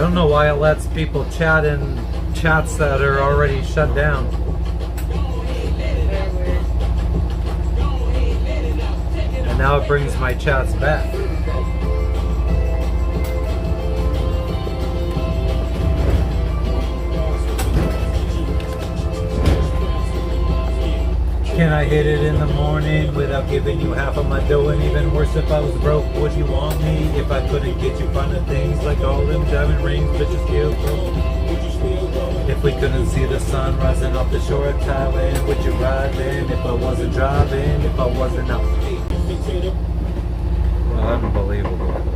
don't know why it lets people chat in chats that are already shut down. And now it brings my chats back. Can I hit it in the morning without giving you half of my dough? And even worse, if I was broke, would you want me? If I couldn't get you fun of things like all them diamond rings, bitches still broke. If we couldn't see the sun rising off the shore of Thailand, would you ride then? If I wasn't driving, if I wasn't out. Unbelievable.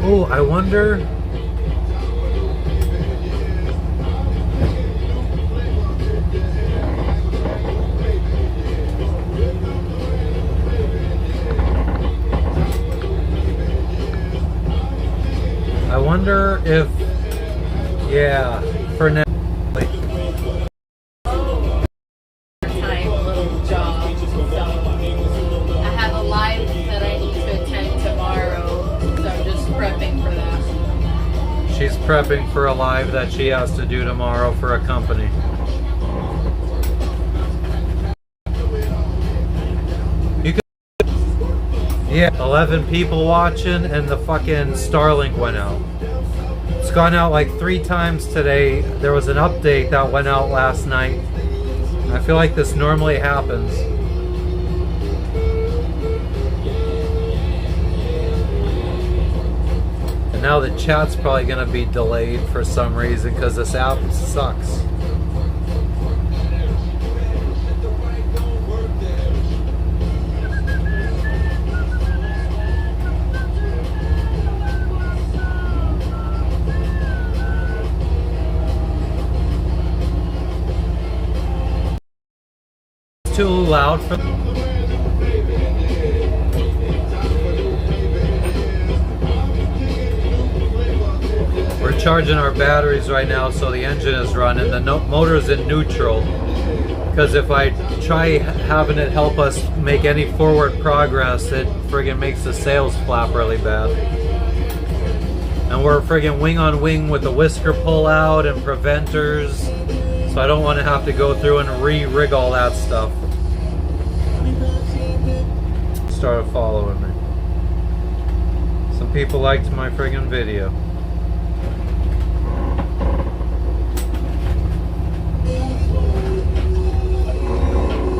Oh, I wonder. I wonder if, yeah, for now. She's prepping for a live that she has to do tomorrow for a company. You could, yeah, 11 people watching and the fucking Starlink went out. It's gone out like 3 times today. There was an update that went out last night. I feel like this normally happens. And now the chat's probably going to be delayed for some reason because this app sucks. It's too loud for... We're charging our batteries right now, so the engine is running. The motor's in neutral, because if I try having it help us make any forward progress, it friggin' makes the sails flap really bad. And we're friggin' wing on wing with the whisker pull out and preventers, so I don't want to have to go through and re-rig all that stuff. Started following me. Some people liked my friggin' video.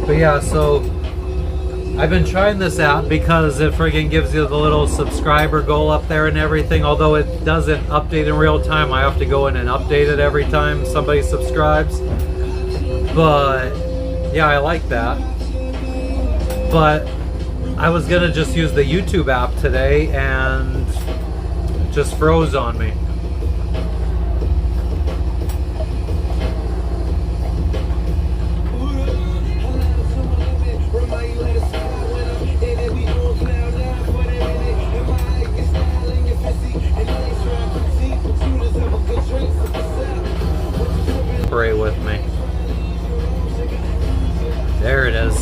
But yeah, so I've been trying this app because it friggin' gives you the little subscriber goal up there and everything. Although it doesn't update in real time, I have to go in and update it every time somebody subscribes. But yeah, I like that. But I was gonna just use the YouTube app today and it just froze on me. With me. There it is.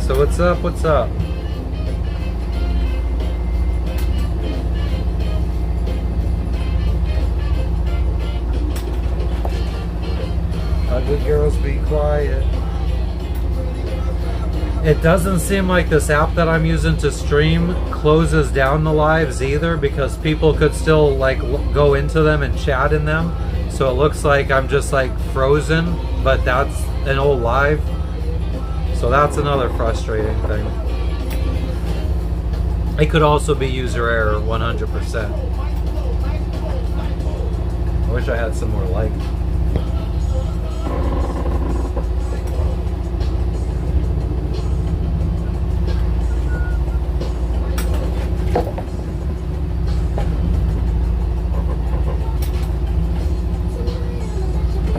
So what's up? What's up? Ugly girls, be quiet. It doesn't seem like this app that I'm using to stream closes down the lives either, because people could still like go into them and chat in them. So it looks like I'm just like frozen, but that's an old live. So that's another frustrating thing. It could also be user error 100%. I wish I had some more light.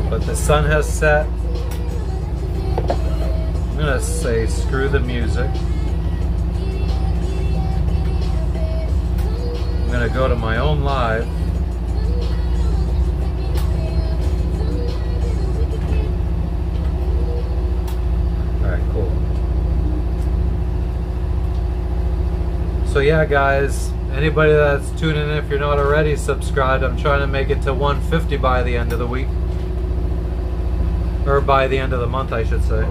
But the sun has set. I'm gonna say screw the music. I'm gonna go to my own live. Alright, cool. So yeah guys, anybody that's tuning in, if you're not already subscribed, I'm trying to make it to 150 by the end of the week. Or by the end of the month, I should say.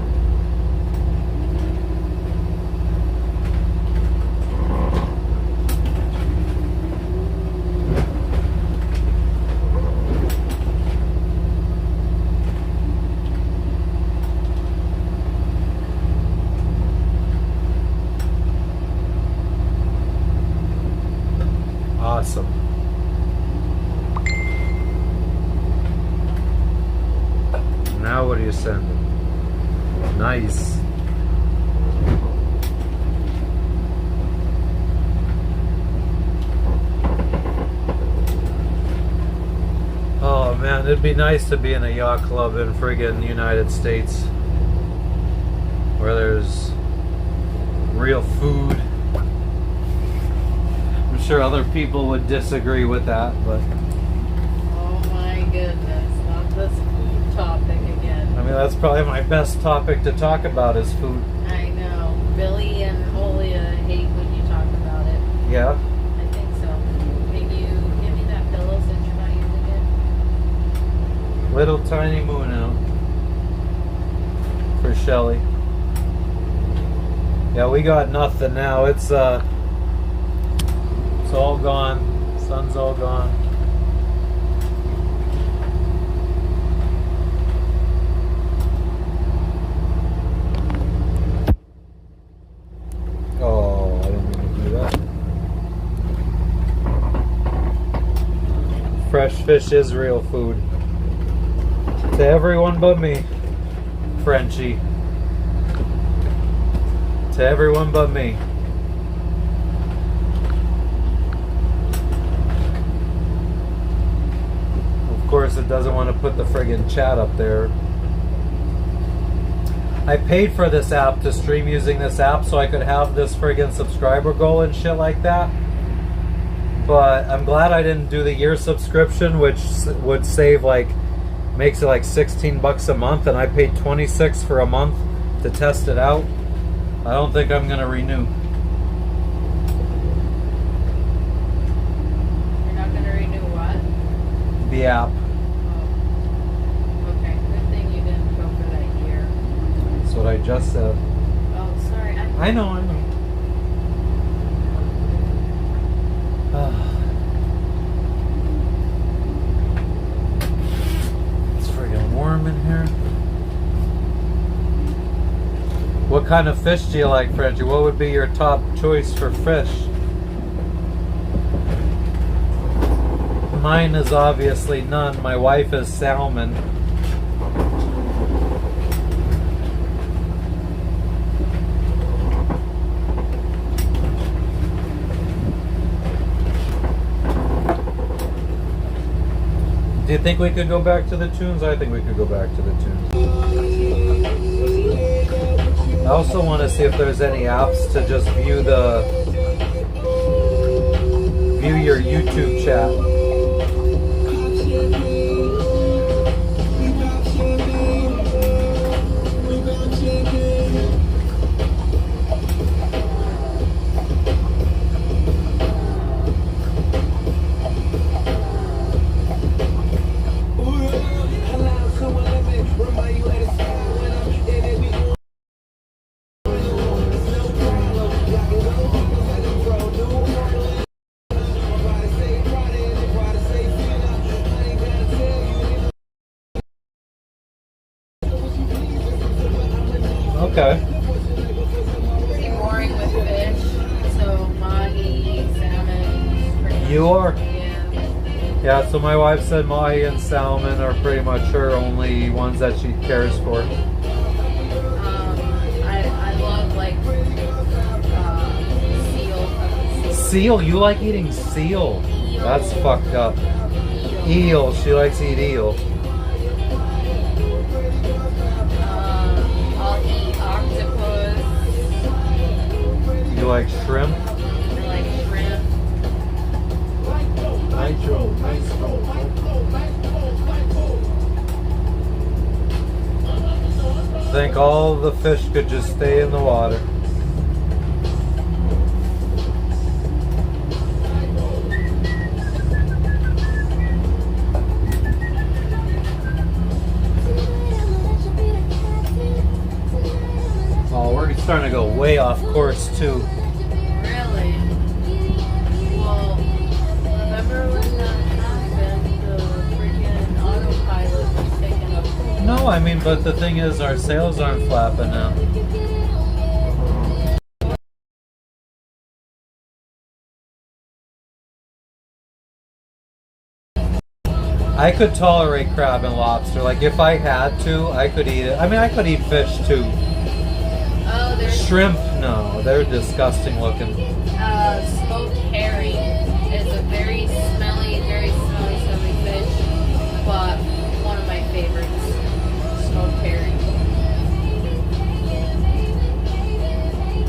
Awesome. Now what are you sending? Nice. Oh man, it'd be nice to be in a yacht club in friggin' United States where there's real food. I'm sure other people would disagree with that, but oh my goodness, not this food topic again. I mean, that's probably my best topic to talk about is food. I know. Billy and Olia hate when you talk about it. Yeah? I think so. Can you give me that pillow since you're not using it? Little tiny moon out for Shelly. Yeah, we got nothing now. It's all gone. Sun's all gone. Oh, I didn't mean to do that. Fresh fish is real food. To everyone but me, Frenchie. To everyone but me. Of course, it doesn't want to put the friggin' chat up there. I paid for this app to stream using this app so I could have this friggin' subscriber goal and shit like that. But I'm glad I didn't do the year subscription, which would save like, makes it like 16 bucks a month, and I paid 26 for a month to test it out. I don't think I'm gonna renew. You're not going to renew what? The app. Oh. Okay, good thing you didn't go for that year. That's what I just said. Oh, sorry. I know. It's friggin' warm in here. What kind of fish do you like, Frenchie? What would be your top choice for fish? Mine is obviously none. My wife is salmon. Do you think we could go back to the tunes? I think we could go back to the tunes. I also want to see if there's any apps to just view your YouTube chat. Okay. Pretty boring with fish. So mahi, salmon. Pretty much. You are? Yeah. Yeah, so my wife said mahi and salmon are pretty much her only ones that she cares for. I love like seal. Seal? You like eating seal? Eel. That's fucked up. Eel. Eel. She likes to eat eel. I'll eat octopus. You like shrimp? I like shrimp. Nitro. I think all the fish could just stay in the water. Oh, we're starting to go way off course too. Really? Well, remember when that happened? The freaking autopilot was taking up. No, I mean, but the thing is, our sails aren't flapping now. I could tolerate crab and lobster. Like, if I had to, I could eat it. I mean, I could eat fish too. Oh, there's Shrimp, no. They're disgusting looking. smoked herring. It's a very smelly fish, but one of my favorites. Smoked herring.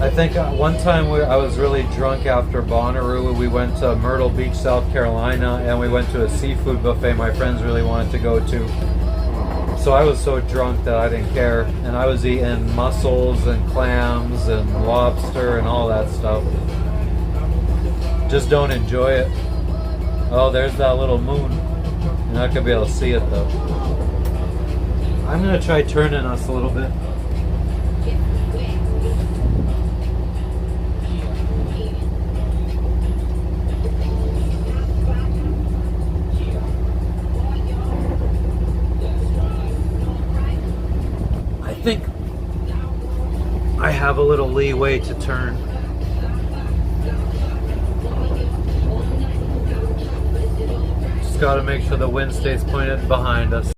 I think one time I was really drunk after Bonnaroo. We went to Myrtle Beach, South Carolina, and we went to a seafood buffet my friends really wanted to go to. So I was so drunk that I didn't care, and I was eating mussels and clams and lobster and all that stuff. Just don't enjoy it. Oh, there's that little moon. You're not gonna be able to see it though. I'm gonna try turning us a little bit. I think I have a little leeway to turn. Just gotta make sure the wind stays pointed behind us.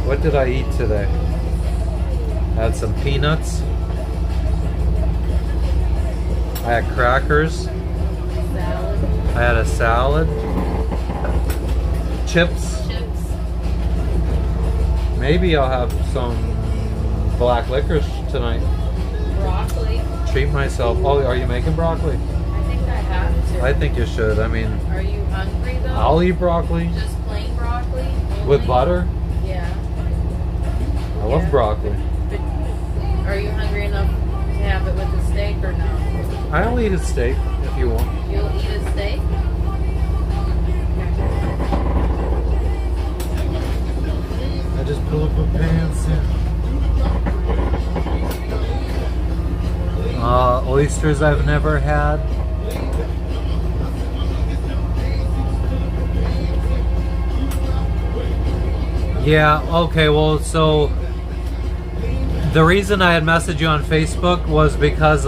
What did I eat today? I had some peanuts. I had crackers. Salad. I had a salad. Chips. Maybe I'll have some black licorice tonight. Broccoli. Treat myself. Oh, are you making broccoli? I think I have to. I think you should. I mean, Are you hungry though? I'll eat broccoli. Just plain broccoli? With only? butter? Yeah. I love broccoli. But are you hungry enough to have it with a steak or no? I'll eat a steak if you want. You'll eat a steak? I just pull up my pants in. Oysters I've never had. Yeah, okay, well, so the reason I had messaged you on Facebook was because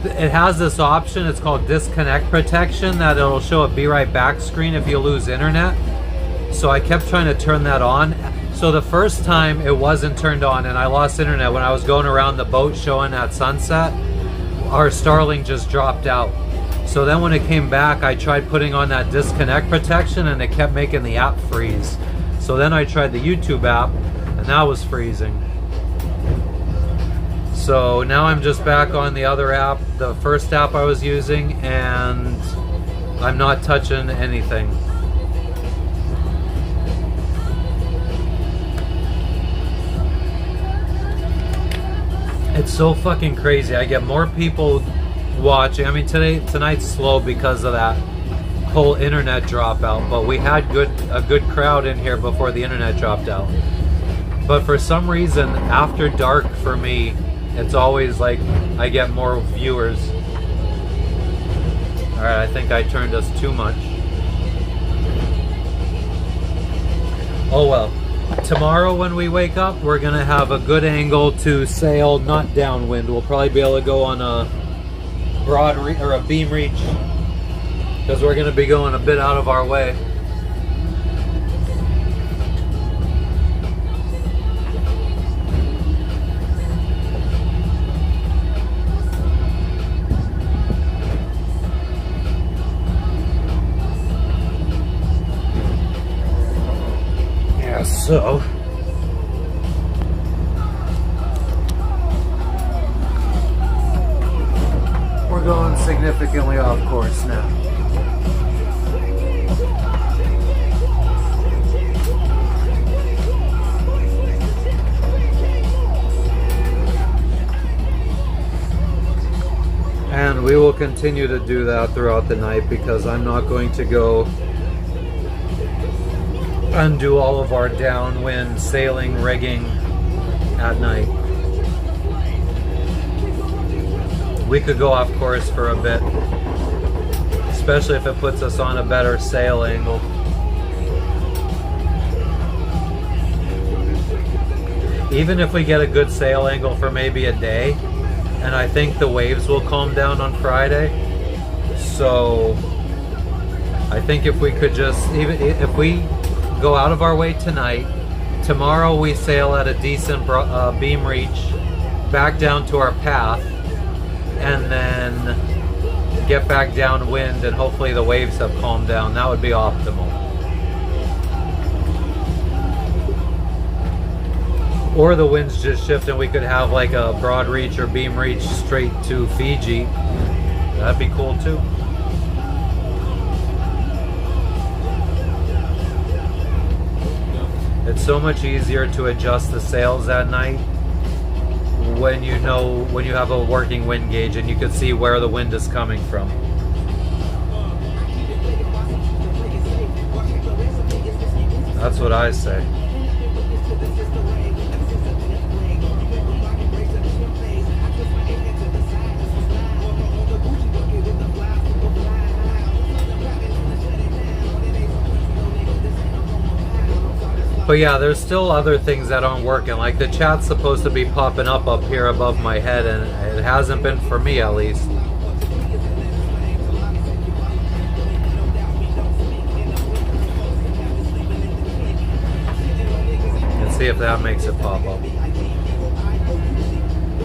it has this option. It's called disconnect protection, that it'll show a be right back screen if you lose internet. So I kept trying to turn that on. So the first time it wasn't turned on and I lost internet when I was going around the boat showing at sunset. Our Starlink just dropped out. So then when it came back, I tried putting on that disconnect protection and it kept making the app freeze. So then I tried the YouTube app and that was freezing. So now I'm just back on the other app, the first app I was using, and I'm not touching anything. It's so fucking crazy. I get more people watching. I mean, tonight's slow because of that whole internet dropout, but we had a good crowd in here before the internet dropped out. But for some reason, after dark for me, it's always like I get more viewers. Alright, I think I turned us too much. Oh well. Tomorrow when we wake up, we're gonna have a good angle to sail, not downwind. We'll probably be able to go on a broad or a beam reach, because we're gonna be going a bit out of our way. So we're going significantly off course now. And we will continue to do that throughout the night, because I'm not going to go undo all of our downwind sailing rigging at night. We could go off course for a bit, especially if it puts us on a better sail angle. Even if we get a good sail angle for maybe a day, and I think the waves will calm down on Friday. So I think if we could just, even if we go out of our way tonight, tomorrow we sail at a decent beam reach back down to our path, and then get back downwind, and hopefully the waves have calmed down. That would be optimal. Or the winds just shift and we could have like a broad reach or beam reach straight to Fiji. That'd be cool too. It's so much easier to adjust the sails at night when you have a working wind gauge and you can see where the wind is coming from. That's what I say. But yeah, there's still other things that aren't working. Like the chat's supposed to be popping up here above my head, and it hasn't been for me at least. Let's see if that makes it pop up.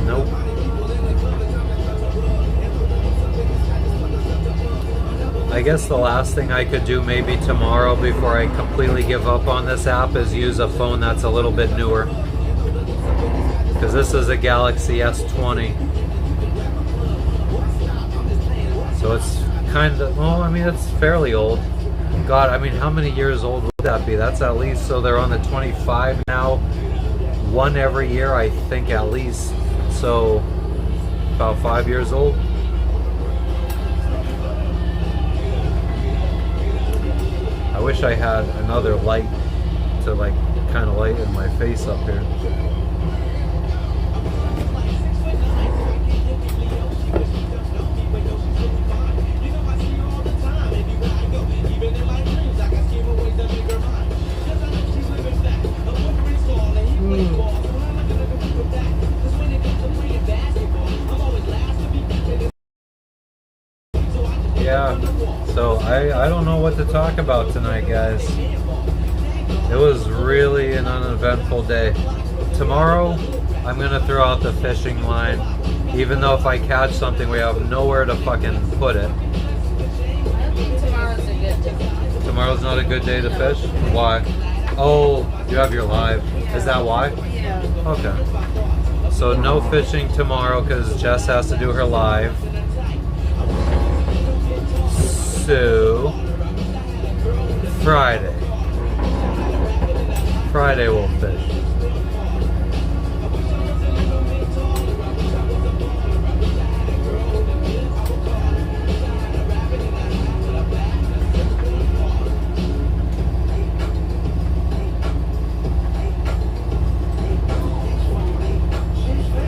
Nope. I guess the last thing I could do maybe tomorrow before I completely give up on this app is use a phone that's a little bit newer. Because this is a Galaxy S20. So it's kind of, well, I mean, it's fairly old. God, I mean, how many years old would that be? That's at least, so they're on the 25 now. One every year, I think, at least. So, about 5 years old. I wish I had another light to like kind of lighten my face up here. Yeah, so I don't know what to talk about tonight, guys. It was really an uneventful day. Tomorrow, I'm gonna throw out the fishing line, even though if I catch something, we have nowhere to fucking put it. I don't think tomorrow's a good day. Tomorrow's not a good day to fish? Why? Oh, you have your live. Is that why? Yeah. Okay. So no fishing tomorrow because Jess has to do her live. So Friday we'll fish.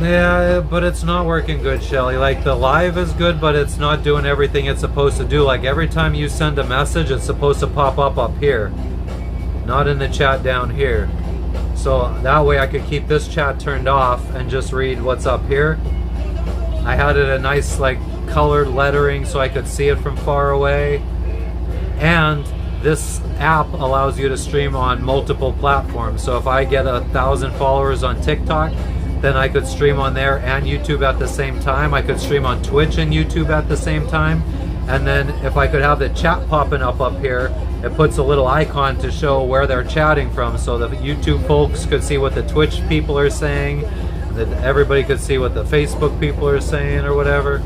Yeah, but it's not working good, Shelly. Like, the live is good, but it's not doing everything it's supposed to do. Like, every time you send a message, it's supposed to pop up here, not in the chat down here. So that way I could keep this chat turned off and just read what's up here. I had it a nice, like, colored lettering so I could see it from far away. And this app allows you to stream on multiple platforms. So if I get 1,000 followers on TikTok, then I could stream on there and YouTube at the same time. I could stream on Twitch and YouTube at the same time. And then if I could have the chat popping up here, it puts a little icon to show where they're chatting from, so the YouTube folks could see what the Twitch people are saying, that everybody could see what the Facebook people are saying or whatever.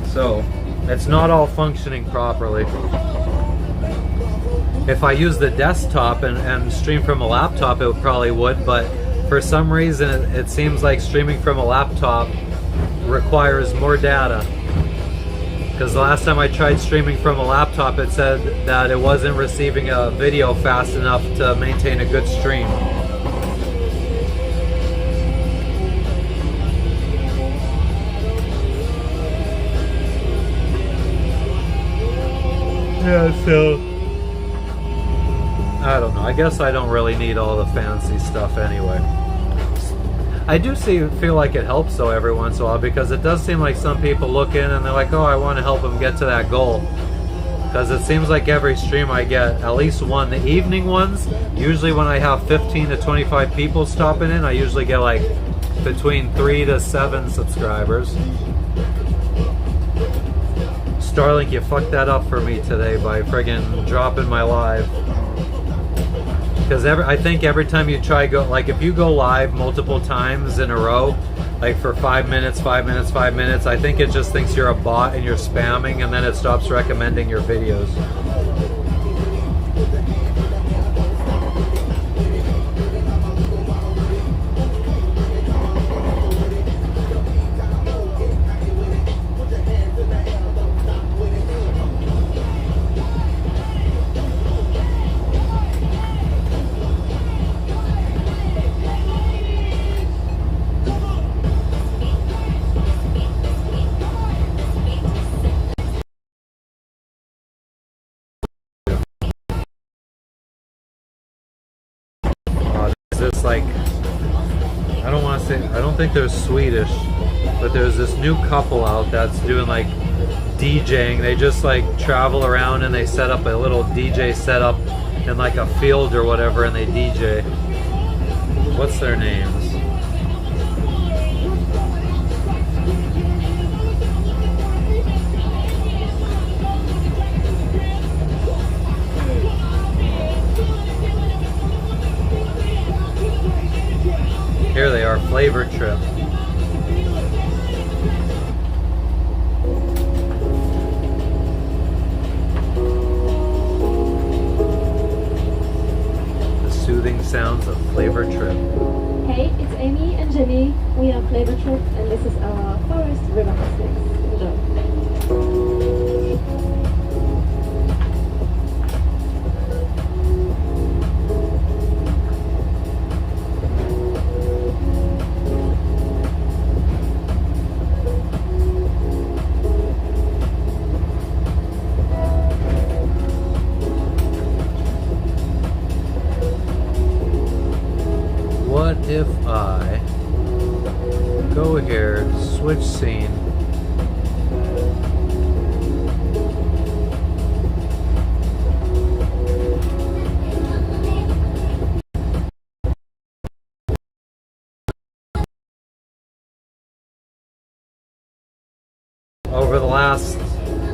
So it's not all functioning properly. If I use the desktop and stream from a laptop, it probably would, but for some reason it seems like streaming from a laptop requires more data. Because the last time I tried streaming from a laptop, it said that it wasn't receiving a video fast enough to maintain a good stream. Yeah, so I don't know. I guess I don't really need all the fancy stuff anyway. I do feel like it helps though every once in a while, because it does seem like some people look in and they're like, oh, I want to help them get to that goal. Because it seems like every stream I get at least one. The evening ones, usually when I have 15 to 25 people stopping in, I usually get like between 3 to 7 subscribers. Starlink, you fucked that up for me today by friggin' dropping my live. Because I think every time you try like if you go live multiple times in a row, like for 5 minutes, 5 minutes, 5 minutes, I think it just thinks you're a bot and you're spamming, and then it stops recommending your videos. This, like, I don't want to say, I don't think they're Swedish, but there's this new couple out that's doing like DJing. They just like travel around and they set up a little DJ setup in like a field or whatever, and they DJ. What's their names? Here they are, Flavor Trip. The soothing sounds of Flavor Trip. Hey, it's Amy and Jenny. We are Flavor Trip, and this is our Forest River Mix. Enjoy. What if I go here, switch scene, over the last,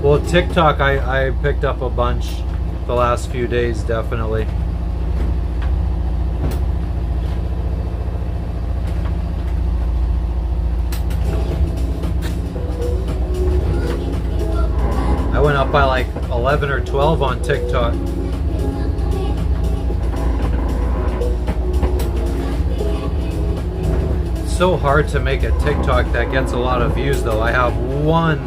well, TikTok I picked up a bunch the last few days, definitely. I went up by like 11 or 12 on TikTok. It's so hard to make a TikTok that gets a lot of views though. I have one,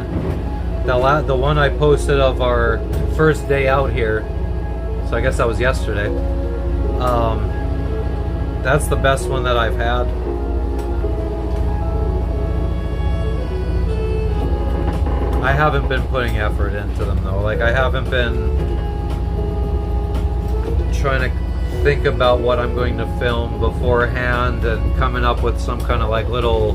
the one I posted of our first day out here. So I guess that was yesterday. That's the best one that I've had. I haven't been putting effort into them though. Like I haven't been trying to think about what I'm going to film beforehand and coming up with some kind of like little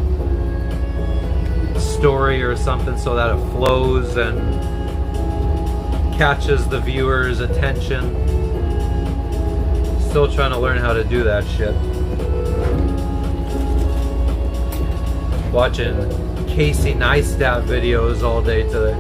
story or something so that it flows and catches the viewer's attention. Still trying to learn how to do that shit. Watching Casey Neistat videos all day today.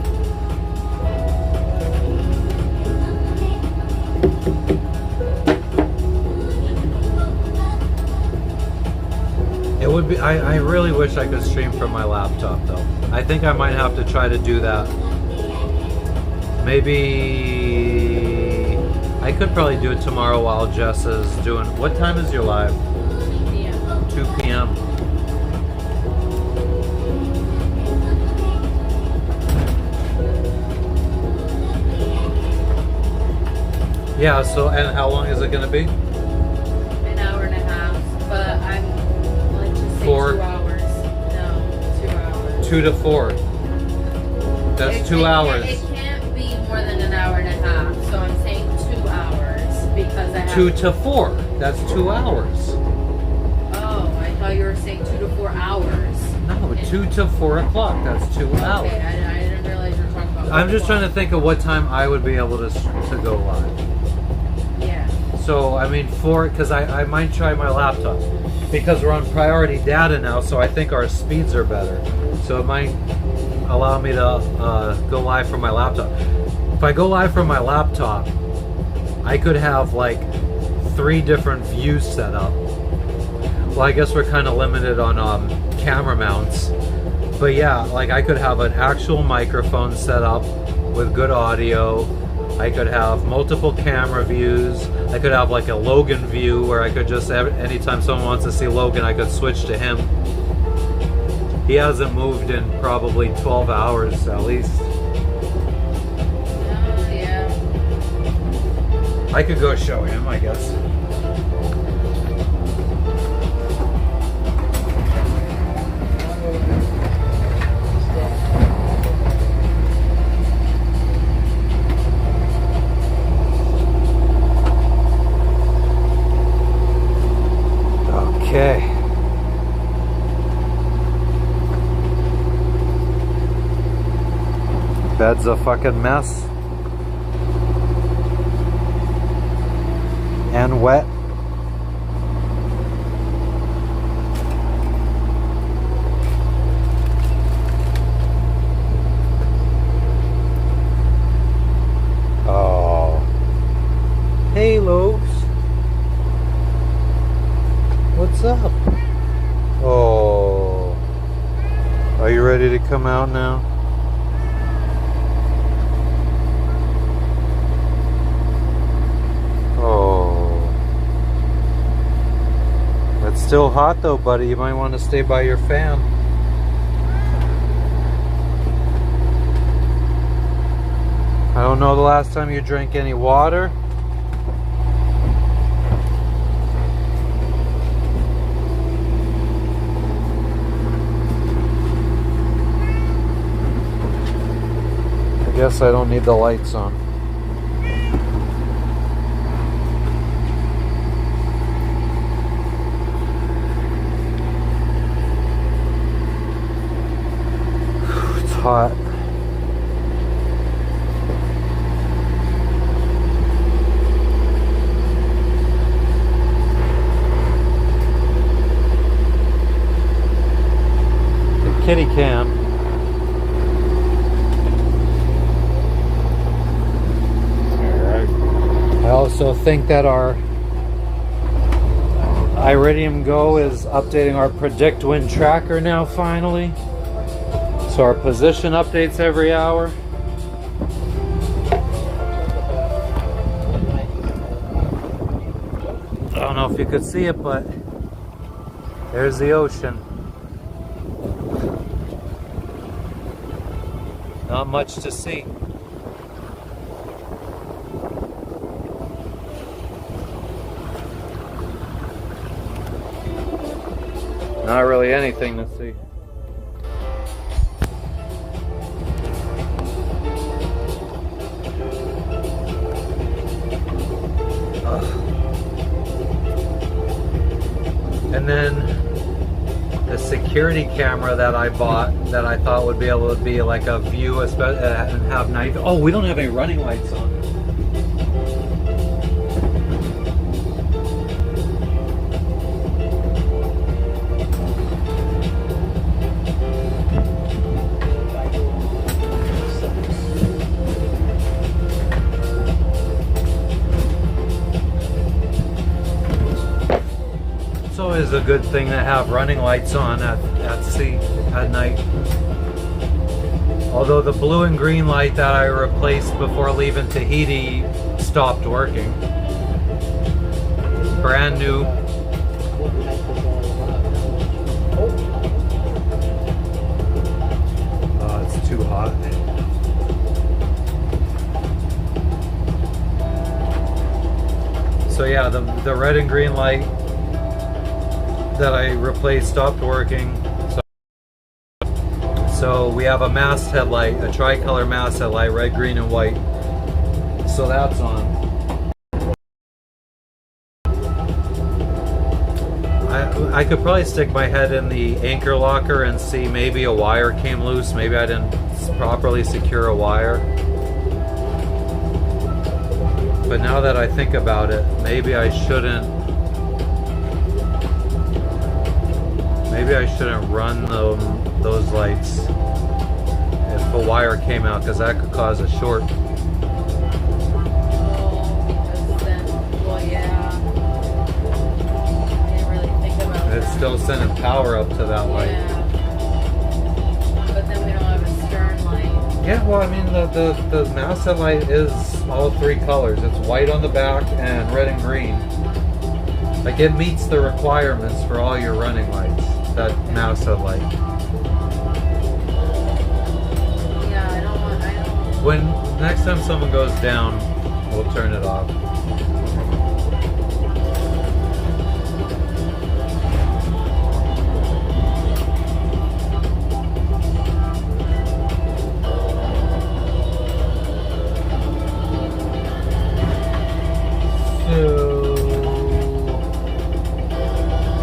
It would be, I really wish I could stream from my laptop though. I think I might have to try to do that. Maybe I could probably do it tomorrow while Jess is doing, what time is your live? 2 p.m. 2 p.m. Yeah, so, and how long is it going to be? An hour and a half, but I'm, let's just say 4? 2 hours. No, 2 hours. 2 to 4. That's 2 hours. It can't be more than an hour and a half, so I'm saying 2 hours because I have 2 to 4. That's 2 hours. Oh, I thought you were saying 2 to 4 hours. No, 2 to 4 o'clock. That's 2 hours. Okay, I didn't realize you were talking about. I'm just trying to think of what time I would be able to go live. Yeah. So, I mean, because I might try my laptop. Because we're on priority data now, so I think our speeds are better. So it might allow me to go live from my laptop. If I go live from my laptop, I could have like 3 different views set up. Well, I guess we're kind of limited on camera mounts. But yeah, like I could have an actual microphone set up with good audio. I could have multiple camera views. I could have like a Logan view where I could just, anytime someone wants to see Logan, I could switch to him. He hasn't moved in probably 12 hours at least. Oh, yeah. I could go show him, I guess. Okay. Bed's a fucking mess. And wet. Oh. Hey, Lopes. What's up? Oh. Are you ready to come out now? Oh. It's still hot though, buddy. You might want to stay by your fan. I don't know the last time you drank any water. I guess I don't need the lights on. It's hot. The kitty cam. I also think that our Iridium Go is updating our Predict Wind tracker now finally. So our position updates every hour. I don't know if you could see it, but there's the ocean. Not much to see. Not really anything to see. And then the security camera that I bought that I thought would be able to be like a view and have night. Oh, we don't have any running lights on. It's always a good thing to have running lights on at sea at night. Although the blue and green light that I replaced before leaving Tahiti stopped working. Brand new. Oh, it's too hot. So yeah, the red and green light that I replaced stopped working. So we have a mast headlight, a tricolor mast headlight, red, green, and white. So that's on. I could probably stick my head in the anchor locker and see maybe a wire came loose. Maybe I didn't properly secure a wire. But now that I think about it, maybe I shouldn't run those lights if a wire came out, because that could cause a short. It's still sending power up to that light. Yeah. But then we don't have a stern light. Yeah, well, I mean, the mast headlight is all three colors. It's white on the back and red and green. Like, it meets the requirements for all your running lights, that mast headlight. Yeah, I don't want. When next time someone goes down, we'll turn it off.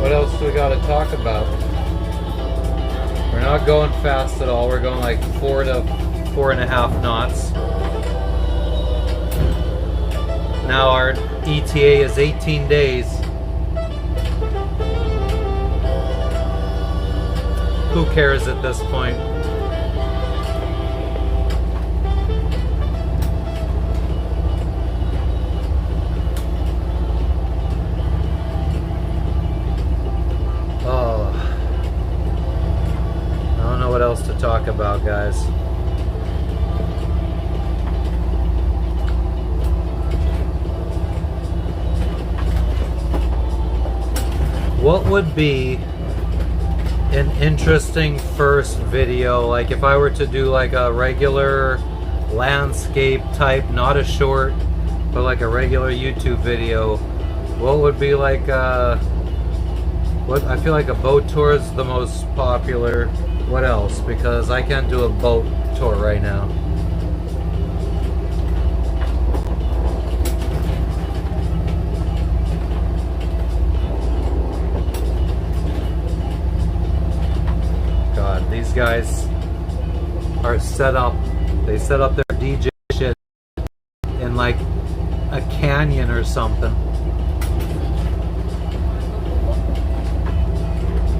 What else do we got to talk about? We're not going fast at all. We're going like 4 to 4.5 knots. Now our ETA is 18 days. Who cares at this point? What else to talk about, guys? What would be an interesting first video? Like if I were to do like a regular landscape type, not a short, but like a regular YouTube video, what would be like what I feel like a boat tour is the most popular. What else? Because I can't do a boat tour right now. God, these guys are set up. They set up their DJ shit in like a canyon or something.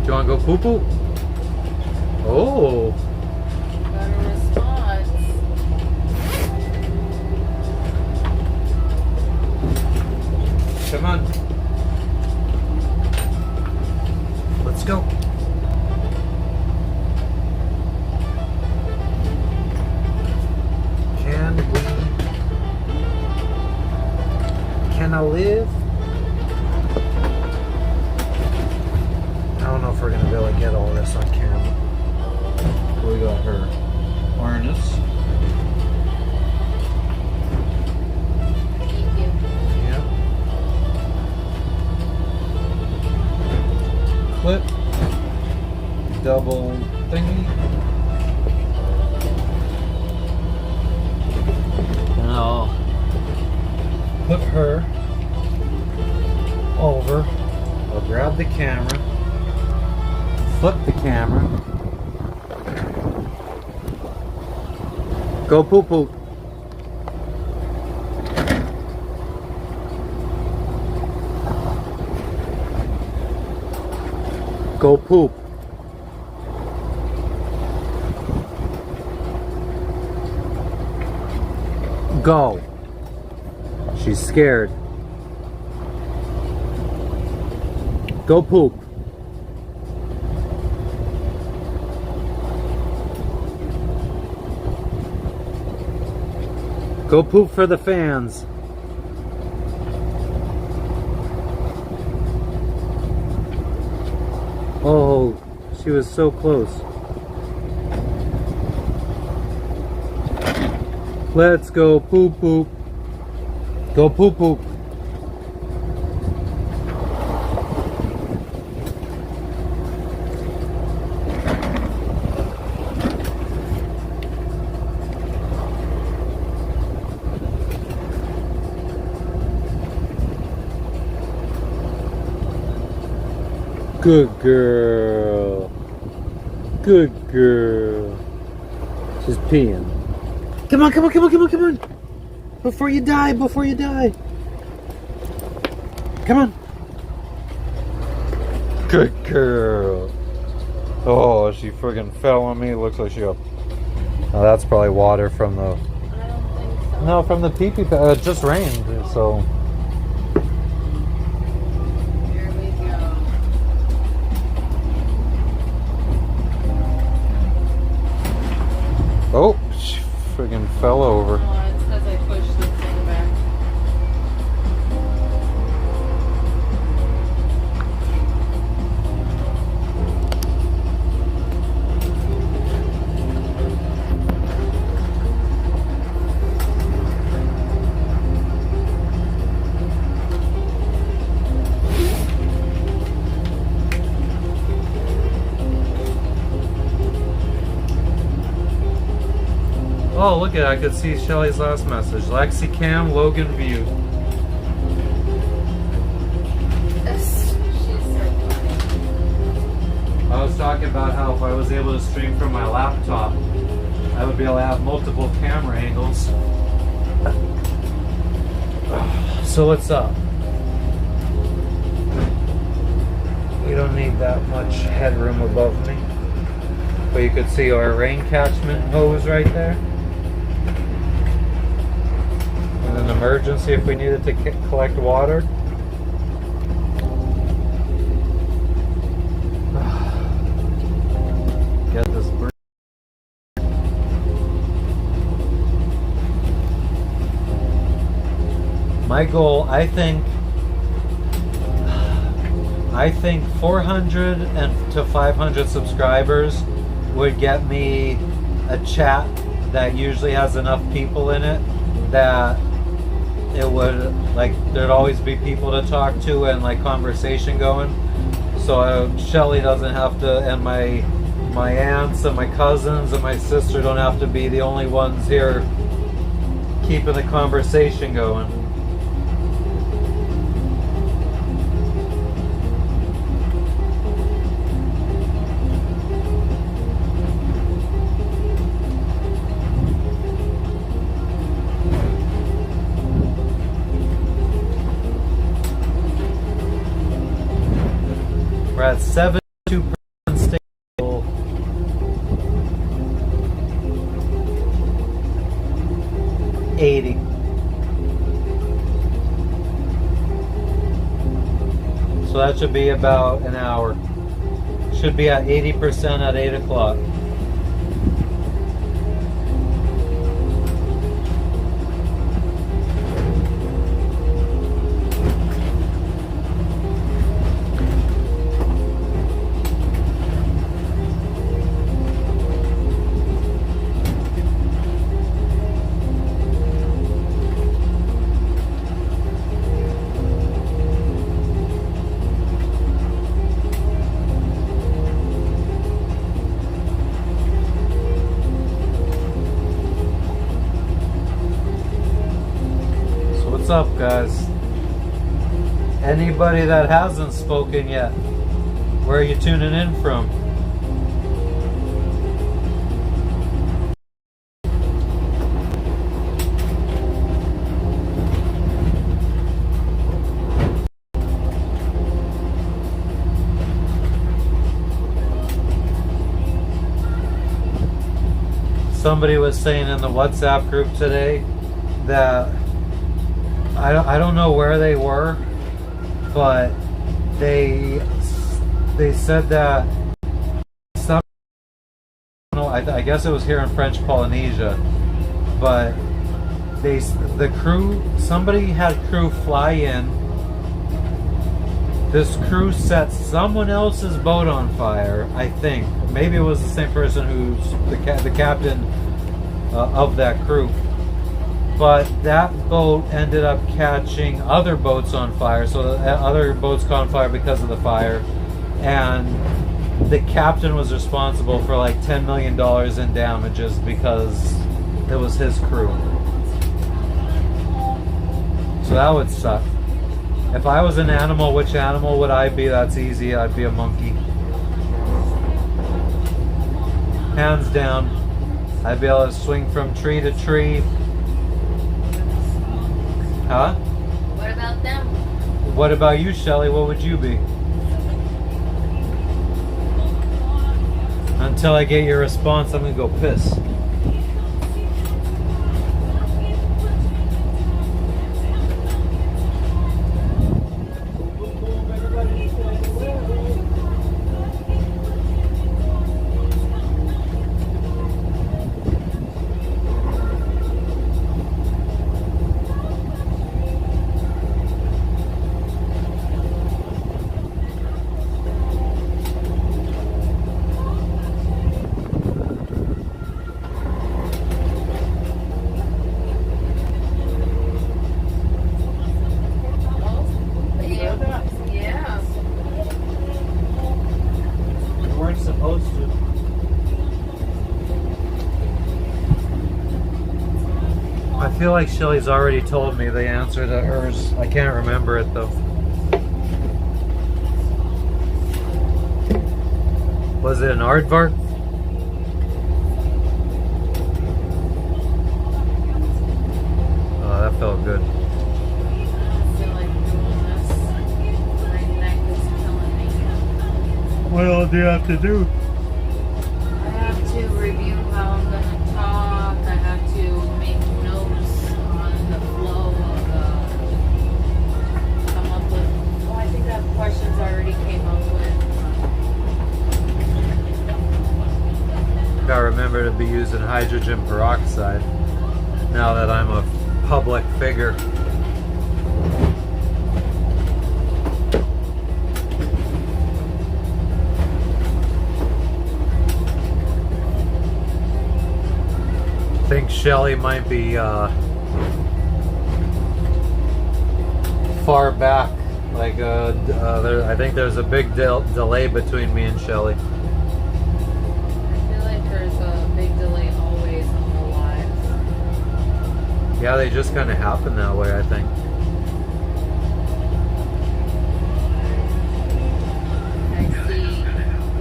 Do you want to go poo-poo? Oh. Got a response. Come on. Let's go. Can I live? I don't know if we're gonna be able to get all this on camera. We got her harness. Thank you. Yeah. Clip. Double thingy. And I'll put her over. I'll grab the camera, flip the camera, go poop poop. Go poop. Go. She's scared. Go poop. Go poop for the fans. Oh, she was so close. Let's go poop poop. Go poop poop. Good girl. Good girl. She's peeing. Come on, come on, come on, come on, come on. Before you die, before you die. Come on. Good girl. Oh, she friggin' fell on me. Looks like she got... Oh, that's probably water from the... I don't think so. No, from the pee-pee. It just rained, so... Here we go. Oh, she friggin' fell over. Oh, it's because I pushed this thing back. Oh, look at it. I could see Shelly's last message. Lexi Cam, Logan View. She's so funny. I was talking about how if I was able to stream from my laptop, I would be able to have multiple camera angles. So what's up? You don't need that much headroom above me. But you could see our rain catchment hose right there. And an emergency if we needed to collect water. Get this bird. My goal, I think 400 to 500 subscribers would get me a chat that usually has enough people in it that it would, like, there'd always be people to talk to and like conversation going. So Shelly doesn't have to, and my aunts and my cousins and my sister don't have to be the only ones here keeping the conversation going. We're at 72% stable. $80. So that should be about an hour. Should be at 80% at 8 o'clock. What's up, guys? Anybody that hasn't spoken yet, where are you tuning in from? Somebody was saying in the WhatsApp group today that I don't know where they were, but they said that some, I guess it was here in French Polynesia, but somebody had crew fly in. This crew set someone else's boat on fire, I think. Maybe it was the same person who's the captain of that crew. But that boat ended up catching other boats on fire. So other boats caught on fire because of the fire. And the captain was responsible for like $10 million in damages because it was his crew. So that would suck. If I was an animal, which animal would I be? That's easy. I'd be a monkey. Hands down. I'd be able to swing from tree to tree. Huh? What about them? What about you, Shelly? What would you be? Until I get your response, I'm gonna go piss. Supposed to. I feel like Shelly's already told me the answer to hers. I can't remember it though. Was it an aardvark? Oh, that felt good. What all do you have to do? I have to review how I'm going to talk. I have to make notes on the flow of come up with. Oh, I think I have questions I already came up with. Gotta remember to be using hydrogen peroxide now that I'm a public figure. I think Shelly might be far back. Like I think there's a big delay between me and Shelly. I feel like there's a big delay always on the lives. Yeah, they just kind of happen that way, I think. I see.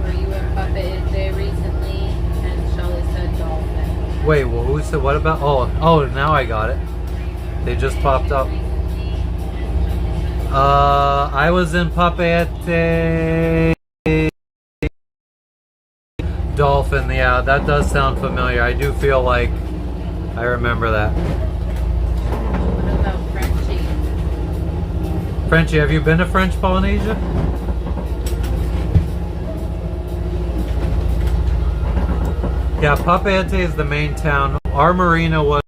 Were you at Puppet Day recently? And Shelly said dolphin. Wait, well, who said what about? Oh, now I got it. They just popped up. I was in Papeete. Dolphin, yeah, that does sound familiar. I do feel like I remember that. What about Frenchie? Frenchie, have you been to French Polynesia? Yeah, Papeete is the main town. Our marina was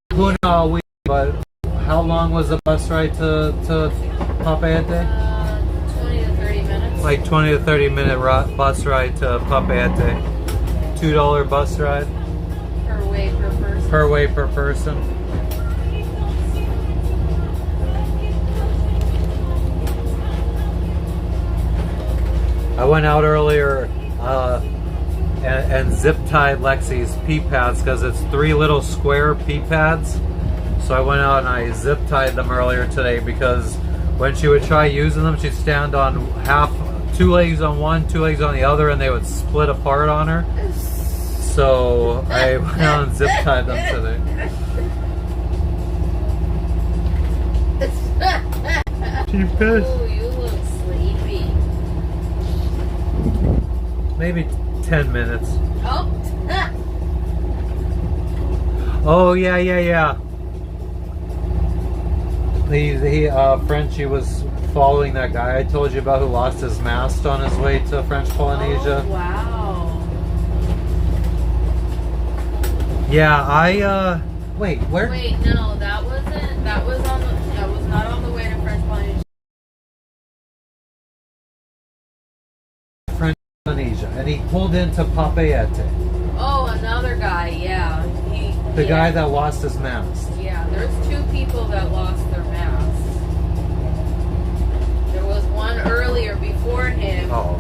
Puna, but how long was the bus ride to Papeete? 20 to 30 minutes. Like 20 to 30 minute bus ride to Papeete. $2 bus ride. Per way per person. Per way per person. I went out earlier and zip tied Lexi's pee pads because it's 3 little square pee pads. So So I went out and I zip tied them earlier today because when she would try using them, she'd stand on two legs on one, two legs on the other, and they would split apart on her. So I went out and zip tied them today. She pissed. Oh, you look sleepy. Maybe 10 minutes. Oh. Oh yeah. Frenchie was following that guy I told you about who lost his mast on his way to French Polynesia. Oh, wow. Yeah, wait, where? Wait, no, that was not on the way to French Polynesia. French Polynesia, and he pulled into Papeete. Oh, another guy, yeah. The guy that lost his mast. Yeah, there's two people that lost their masks. There was one earlier before him. Oh.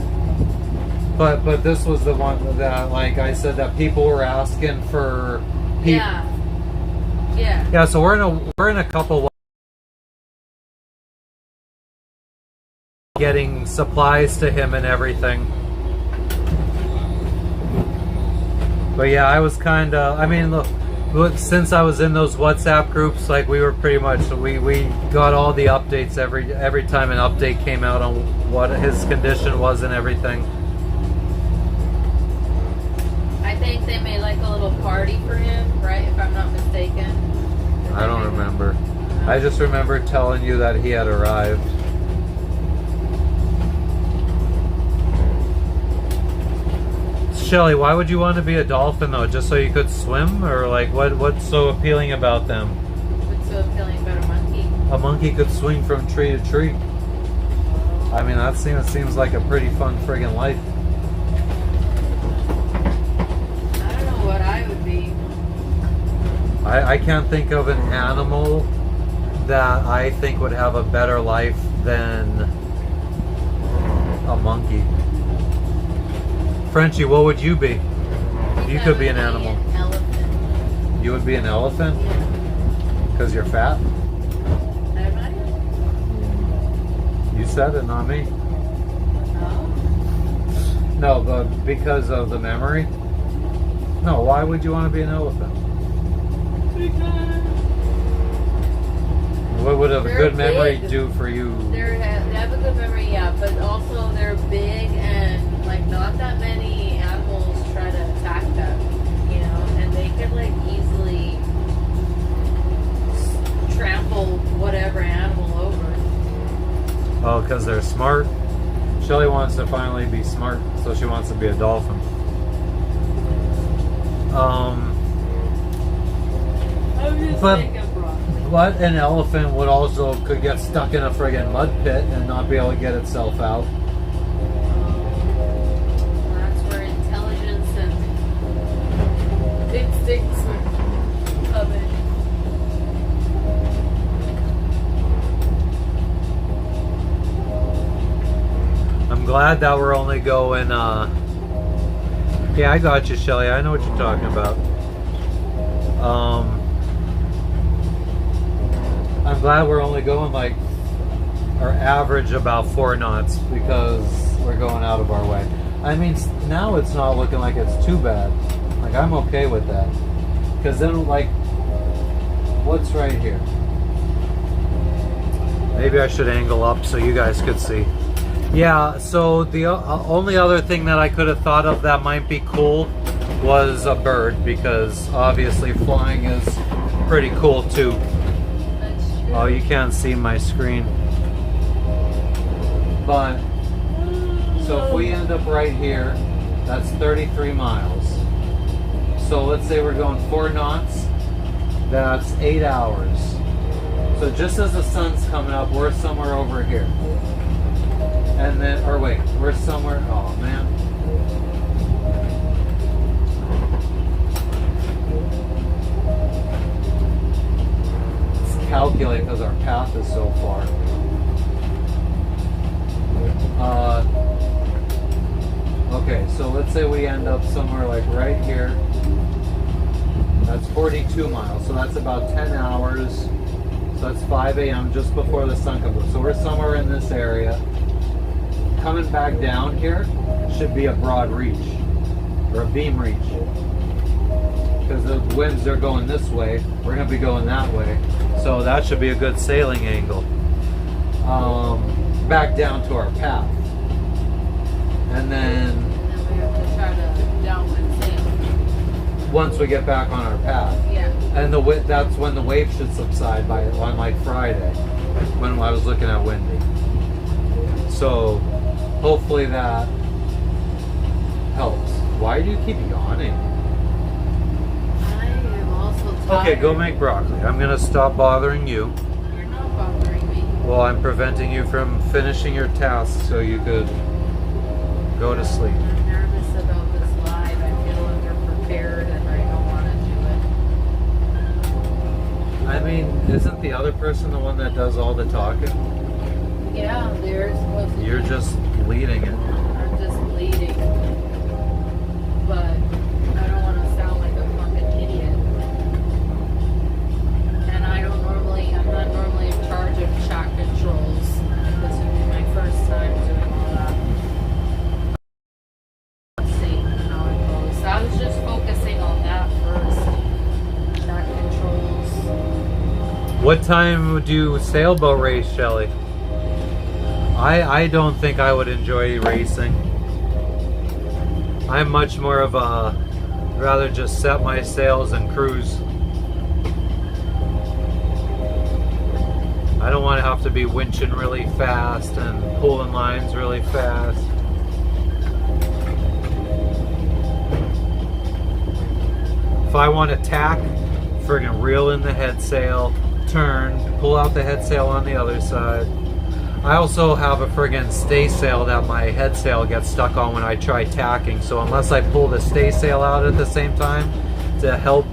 But this was the one that, like I said, that people were asking for. Yeah. Yeah. So we're in a couple getting supplies to him and everything. But yeah, I was kind of. I mean, look, since I was in those WhatsApp groups, like we were pretty much we got all the updates every time an update came out on what his condition was and everything. I think they made like a little party for him, right? If I'm not mistaken. I don't remember. I just remember telling you that he had arrived. Shelly, why would you want to be a dolphin though? Just so you could swim, or like what's so appealing about them? What's so appealing about a monkey? A monkey could swing from tree to tree. I mean, that seems like a pretty fun friggin' life. I don't know what I would be. I can't think of an animal that I think would have a better life than a monkey. Frenchie, what would you be? You could be an animal. An elephant. You would be an elephant? Because you're fat? I'm not even. You said it, not me. No. No, but because of the memory? No, why would you want to be an elephant? What would a They're good memory big. do for you? They have a good memory, yeah, but also they're big and like not that many animals try to attack them, you know, and they could like easily trample whatever animal over. Oh, because they're smart? Shelly wants to finally be smart, so she wants to be a dolphin. But an elephant would also could get stuck in a friggin' mud pit and not be able to get itself out. That's where intelligence and instincts come in. I'm glad that we're only going, yeah, I got you, Shelly. I know what you're talking about. I'm glad we're only going like our average about 4 knots because we're going out of our way. I mean, now it's not looking like it's too bad. Like, I'm okay with that. Because then, like, what's right here? Maybe I should angle up so you guys could see. Yeah, so the only other thing that I could have thought of that might be cool was a bird, because obviously flying is pretty cool too. Oh, you can't see my screen. But, so if we end up right here, that's 33 miles. So let's say we're going 4 knots, that's 8 hours. So just as the sun's coming up, we're somewhere over here. And then, or wait, we're somewhere, oh man. Let's calculate because our path is so far. Okay, so let's say we end up somewhere like right here. That's 42 miles, so that's about 10 hours. So that's 5 a.m. just before the sun comes up. So we're somewhere in this area. Coming back down here should be a broad reach, or a beam reach. Because the winds are going this way, we're going to be going that way. So that should be a good sailing angle. Back down to our path. And then we have to try to downwind sail. Once we get back on our path. Yeah. And that's when the waves should subside on like Friday, when I was looking at windy. So hopefully that helps. Why do you keep yawning? I am also tired. Okay, go make broccoli. I'm gonna stop bothering you. You're not bothering me. Well, I'm preventing you from finishing your task so you could go to sleep. I'm nervous about this live. I feel underprepared and I don't want to do it. I mean, isn't the other person the one that does all the talking? Yeah, they're supposed to. You're just leading it. I'm just leading. But I don't want to sound like a fucking idiot. And I'm not normally in charge of chat controls. This would be my first time doing all that. Let's see how it goes. So I was just focusing on that first. Chat controls. What time would you sailboat race, Shelly? I don't think I would enjoy racing. I'm much more of a rather just set my sails and cruise. I don't want to have to be winching really fast and pulling lines really fast. If I want to tack, friggin' reel in the head sail, turn, pull out the head sail on the other side. I also have a friggin' stay sail that my head sail gets stuck on when I try tacking, so unless I pull the stay sail out at the same time to help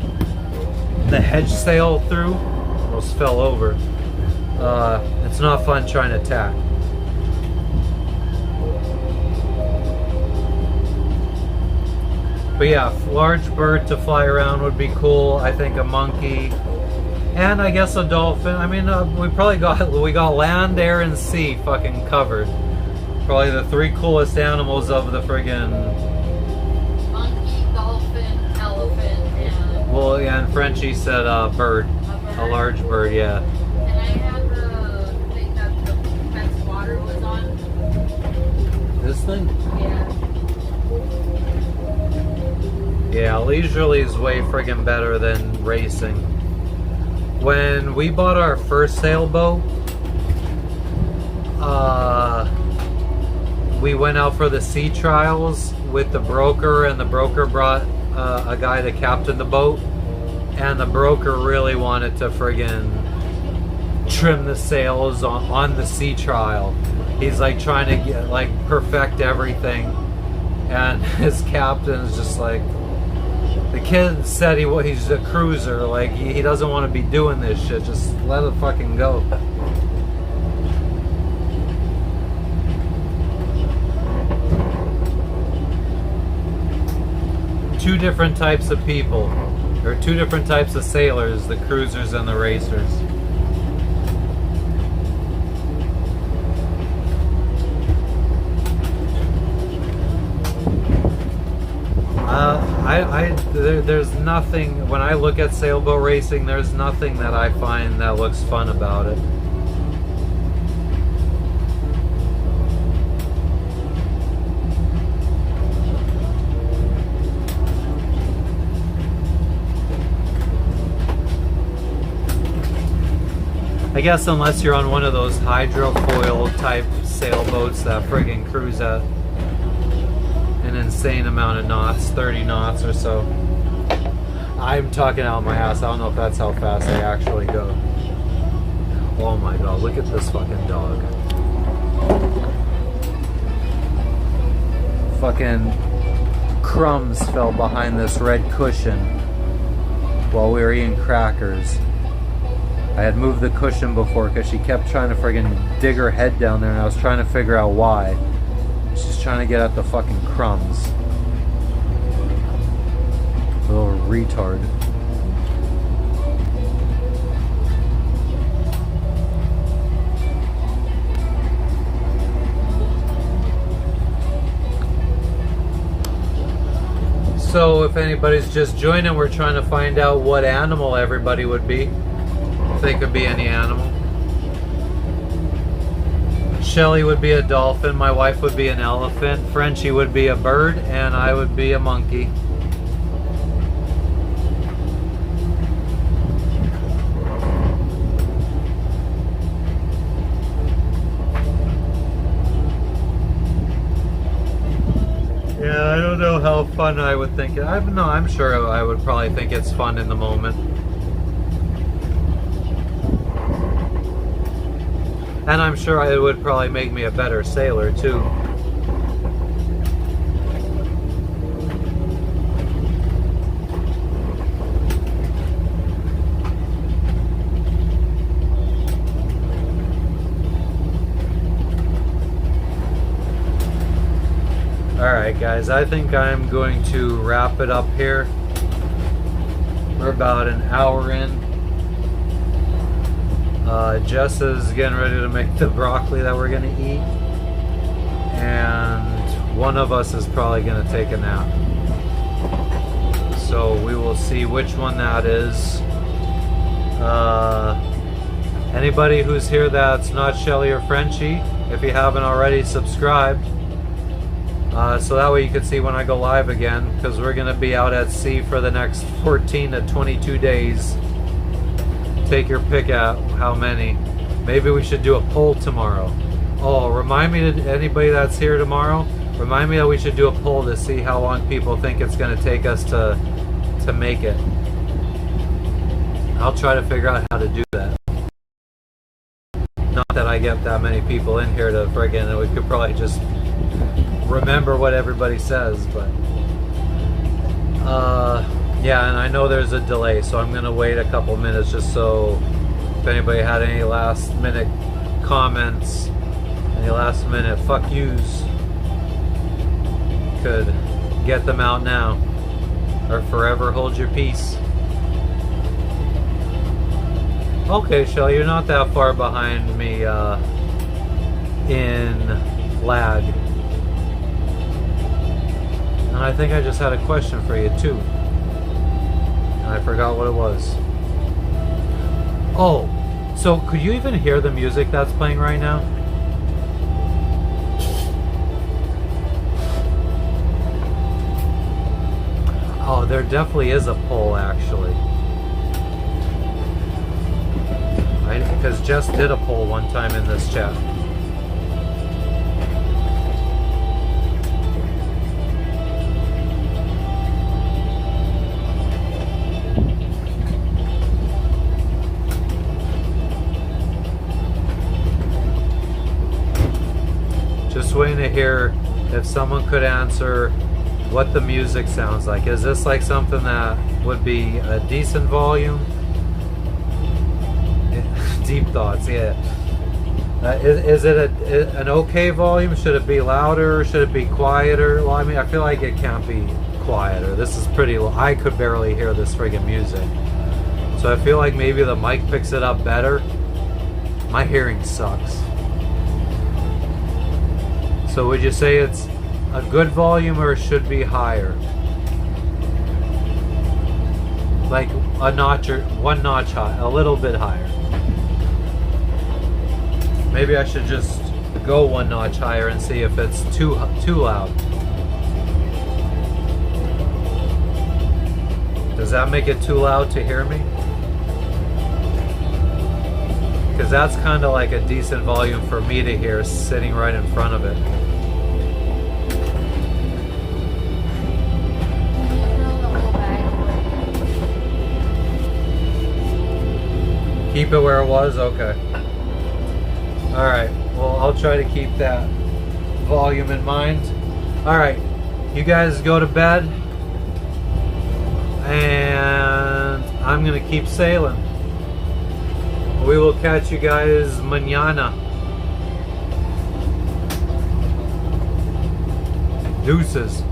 the hedge sail through, almost fell over. It's not fun trying to tack. But yeah, large bird to fly around would be cool. I think a monkey. And I guess a dolphin. I mean, we got land, air, and sea fucking covered. Probably the three coolest animals of the friggin'. Monkey, dolphin, elephant, and. Well, yeah, and Frenchie said bird. A large bird, yeah. Can I have the thing that the pet's water was on? This thing? Yeah. Yeah, leisurely is way friggin' better than racing. When we bought our first sailboat, we went out for the sea trials with the broker, and the broker brought a guy to captain the boat, and the broker really wanted to friggin' trim the sails on the sea trial. He's like trying to get perfect everything, and his captain is just like, the kid said he's a cruiser, like he doesn't want to be doing this shit, just let it fucking go. Two different types of people, or two different types of sailors, the cruisers and the racers. There's nothing, when I look at sailboat racing, there's nothing that I find that looks fun about it. I guess unless you're on one of those hydrofoil type sailboats that friggin' cruise at an insane amount of knots, 30 knots or so. I'm talking out my ass. I don't know if that's how fast they actually go. Oh my god, look at this fucking dog. Fucking crumbs fell behind this red cushion while we were eating crackers. I had moved the cushion before because she kept trying to friggin' dig her head down there, and I was trying to figure out why. She's trying to get at the fucking crumbs. Little retard. if anybody's just joining, we're trying to find out what animal everybody would be. If they could be any animal. Shelly would be a dolphin, my wife would be an elephant, Frenchie would be a bird, and I would be a monkey. Yeah, I don't know how fun I would think it. I'm sure I would probably think it's fun in the moment. And I'm sure it would probably make me a better sailor too. Alright guys, I think I'm going to wrap it up here. We're about an hour in. Jess is getting ready to make the broccoli that we're going to eat. And one of us is probably going to take a nap. So we will see which one that is. Anybody who's here that's not Shelly or Frenchie, if you haven't already, subscribed. So that way you can see when I go live again, because we're going to be out at sea for the next 14 to 22 days. Take your pick at how many. Maybe we should do a poll tomorrow. Oh, remind me, to anybody that's here tomorrow, remind me that we should do a poll to see how long people think it's going to take us to make it. I'll try to figure out how to do that. Not that I get that many people in here to friggin', and we could probably just remember what everybody says, but yeah, and I know there's a delay, so I'm gonna wait a couple minutes just so if anybody had any last minute comments, any last minute fuck yous, could get them out now, or forever hold your peace. Okay, Shelly, you're not that far behind me in lag. And I think I just had a question for you too. And I forgot what it was. Oh, so could you even hear the music that's playing right now? Oh, there definitely is a poll actually. Right? Because Jess did a poll one time in this chat. Just waiting to hear if someone could answer what the music sounds like. Is this like something that would be a decent volume? Deep thoughts, yeah. Is it an okay volume? Should it be louder? Should it be quieter? Well, I mean, I feel like it can't be quieter. This is pretty low. I could barely hear this friggin' music. So I feel like maybe the mic picks it up better. My hearing sucks. So would you say it's a good volume or it should be higher? Like a notch or one notch high, a little bit higher. Maybe I should just go one notch higher and see if it's too loud. Does that make it too loud to hear me? Because that's kind of like a decent volume for me to hear sitting right in front of it. Keep it where it was? Okay. Alright, well I'll try to keep that volume in mind. Alright, you guys go to bed and I'm gonna keep sailing. We will catch you guys mañana. Deuces.